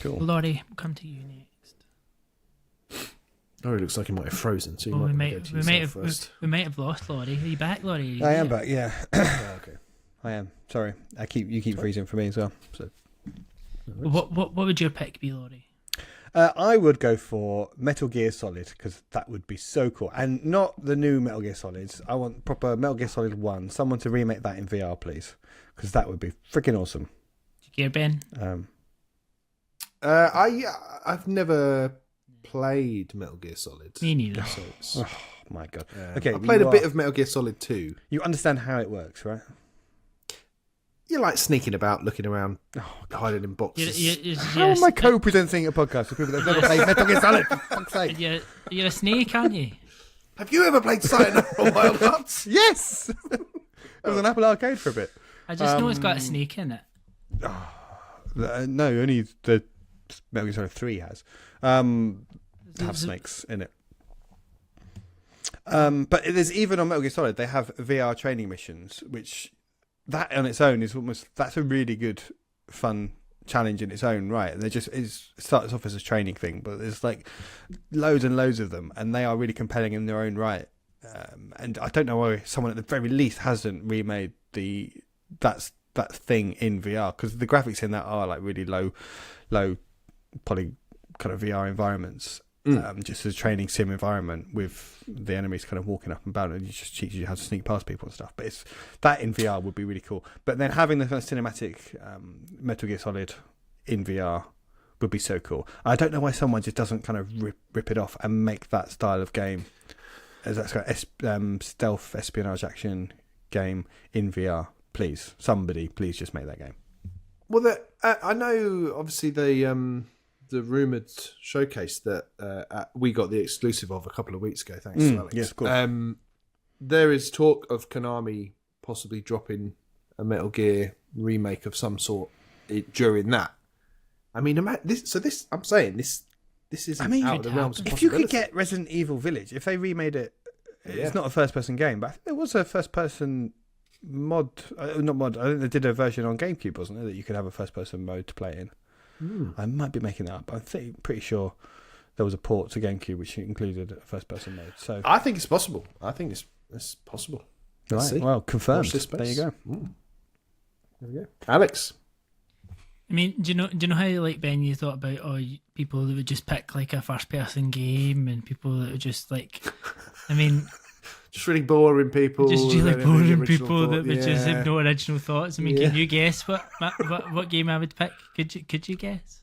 Cool. Laurie, we'll come to you next. Laurie looks like he might have frozen, so we might have lost Laurie. Are you back, Laurie? I am back, yeah. Okay. I am. Sorry. You keep freezing for me as well. So. What would your pick be, Laurie? I would go for Metal Gear Solid, because that would be so cool. And not the new Metal Gear Solids. I want proper Metal Gear Solid 1. Someone to remake that in VR, please. Because that would be freaking awesome. Gear Ben? I've never played Metal Gear Solid. Me neither. Oh my god. Okay, I played a bit of Metal Gear Solid 2. You understand how it works, right? You're like sneaking about, looking around, hiding in boxes. How am I co-presenting a podcast with people that have never played Metal Gear Solid? For fuck's sake. You're a snake, aren't you? Have you ever played Sayonara Wild Hearts? Yes! It was an Apple Arcade for a bit. I just know it's got a snake in it. No, only the Metal Gear Solid 3 has. Have snakes in it. But there's even on Metal Gear Solid, they have VR training missions, which that on its own that's a really good, fun challenge in its own right. And it starts off as a training thing, but there's like loads and loads of them, and they are really compelling in their own right. And I don't know why someone at the very least hasn't remade that thing in VR, because the graphics in that are like really low poly kind of VR environments. Just as a training sim environment with the enemies kind of walking up and down, and it just teaches you how to sneak past people and stuff. But it's that in VR would be really cool. But then having the kind of cinematic Metal Gear Solid in VR would be so cool. I don't know why someone just doesn't kind of rip it off and make that style of game as that kind of stealth espionage action game in VR. Please, somebody, please just make that game. Well, I know obviously the rumoured showcase that we got the exclusive of a couple of weeks ago, thanks to Alex. Yes, cool. There is talk of Konami possibly dropping a Metal Gear remake of some sort during that. I mean, this I'm saying this isn't out of the realms of possibility. If you could get Resident Evil Village, if they remade it, it's not a first-person game, but I think there was a first-person mod. Not mod. I think they did a version on GameCube, wasn't there, that you could have a first-person mode to play in. I might be making that up. I'm pretty sure there was a port to GameCube which included a first-person mode. So I think it's possible. I think it's possible. Right. Well, confirmed. There you go. There we go. Alex. I mean, do you know how, like, Ben, you thought about people that would just pick like a first person game and people that would just like, I mean, Just really boring people. just really don't have any boring original people thought. that would just have no original thoughts. I mean, Yeah. can you guess what game I would pick? Could you guess?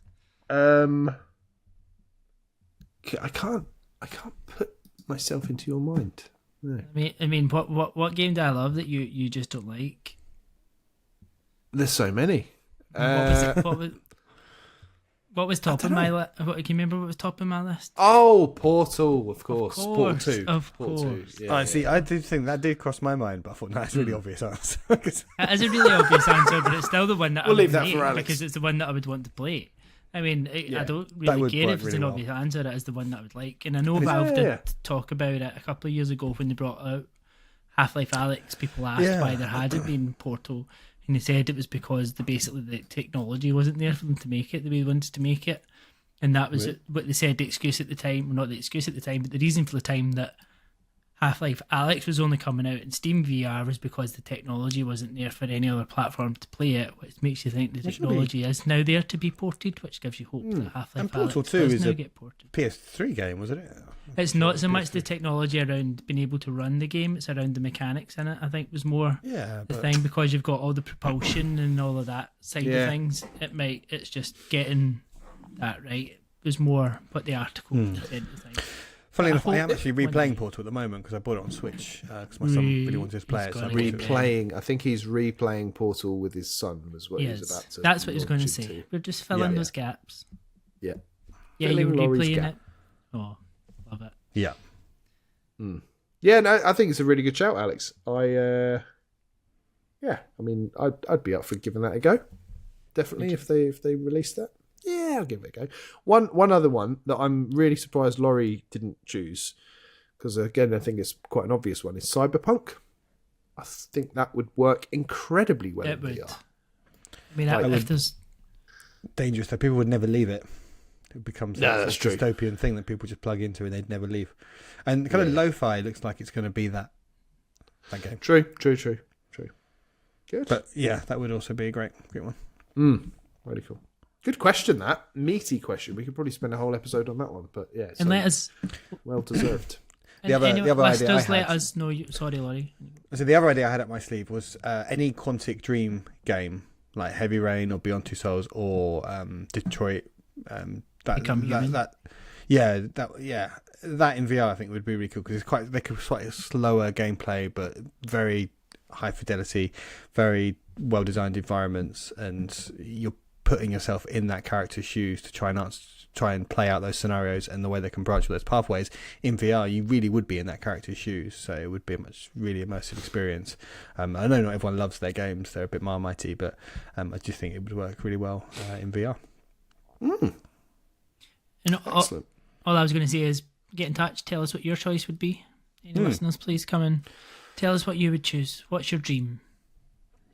I can't put myself into your mind. No. I mean, what game do I love that you just don't like? There's so many. What was top of my list? Can you remember what was top of my list? Oh, Portal, of course. Of Portal course, 2. of Portal 2. course. Yeah, See, I did think that did cross my mind, but I thought, no, it's really obvious answer. It is a really obvious answer, but it's still the one that We'll I would leave that make for Alex. because it's the one that I would want to play. I mean, I don't That really would care work if it's really an well. obvious answer. It is the one that I would like, and I know And Valve yeah, did yeah. talk about it a couple of years ago when they brought out Half-Life Alyx. People asked Yeah. why there hadn't been Portal, and they said it was because basically the technology wasn't there for them to make it the way they wanted to make it. And that was what they said, the excuse at the time. Well, not the excuse at the time, but the reason for the time that Half-Life Alyx was only coming out in Steam VR was because the technology wasn't there for any other platform to play it, which makes you think the technology is now there to be ported, which gives you hope that Half-Life And Portal Alyx 2 does is now a get ported. PS3 game, wasn't it? It's not so much the technology around being able to run the game, it's around the mechanics in it, I think, was more Yeah, the but thing, because you've got all the propulsion and all of that side Yeah. of things. It's just getting that right. It was more what the article said. I think. funnily I enough, I am hope actually one replaying day- Portal at the moment because I bought it on Switch because my son really wanted to play it. So I He's bought got it. it. Replaying. I think he's replaying Portal with his son, was what he was Yes, about to. that's what he was going to launch say. into. We're just filling Yeah. those gaps. Yeah. Yeah, you Filling were Laurie's replaying gap. it. Oh, love it. Yeah. Yeah, no, I think it's a really good shout, Alex. I mean, I'd be up for giving that a go. Definitely, if they release that. Yeah, I'll give it a go. One other one that I'm really surprised Laurie didn't choose, because again, I think it's quite an obvious one, is Cyberpunk. I think that would work incredibly well It in would. VR. I mean, Like, if there's Dangerous though. People would never leave it. It becomes No, a that's true. dystopian thing that people just plug into and they'd never leave. And kind of lo-fi looks like it's going to be that game. True. Good. But yeah, that would also be a great one. Really cool. Good question, that. Meaty question. We could probably spend a whole episode on that one, but yeah, it's and let us. well deserved. The other idea listeners, I let had- us know. Sorry, Laurie. So the other idea I had up my sleeve was any Quantic Dream game like Heavy Rain or Beyond Two Souls or Detroit. Become Human. That in VR I think would be really cool because they're quite a slower gameplay but very high fidelity, very well designed environments, and you're putting yourself in that character's shoes to try and play out those scenarios and the way they can branch with those pathways. In VR, you really would be in that character's shoes, so it would be a really immersive experience. I know not everyone loves their games; they're a bit marmitey, but I do think it would work really well in VR. And Excellent. all I was going to say is get in touch. Tell us what your choice would be. Any listeners, please come and tell us what you would choose. What's your dream?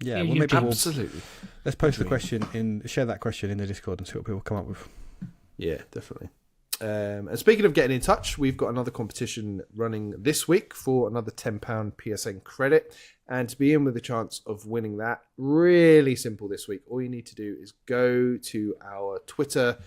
Yeah, Yeah, well, you maybe Absolutely. let's post the question share that question in the Discord and see what people come up with. Yeah, definitely. And speaking of getting in touch, we've got another competition running this week for another £10 PSN credit. And to be in with a chance of winning that, really simple this week. All you need to do is go to our Twitter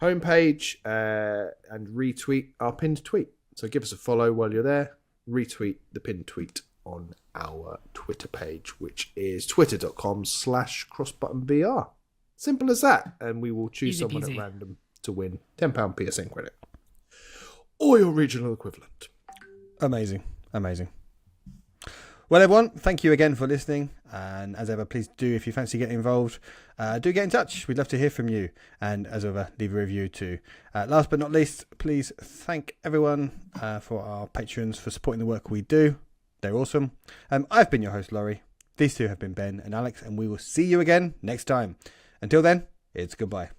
homepage and retweet our pinned tweet. So give us a follow while you're there. Retweet the pinned tweet on our Twitter page, which is twitter.com/crossbuttonvr. Simple as that. And we will choose Easy someone peasy. at random to win £10 PSN credit. Or your regional equivalent. Amazing. Well, everyone, thank you again for listening. And as ever, please do, if you fancy getting involved, do get in touch. We'd love to hear from you. And as ever, leave a review too. Last but not least, please thank everyone for our patrons for supporting the work we do. They're awesome. I've been your host, Laurie. These two have been Ben and Alex, and we will see you again next time. Until then, it's goodbye.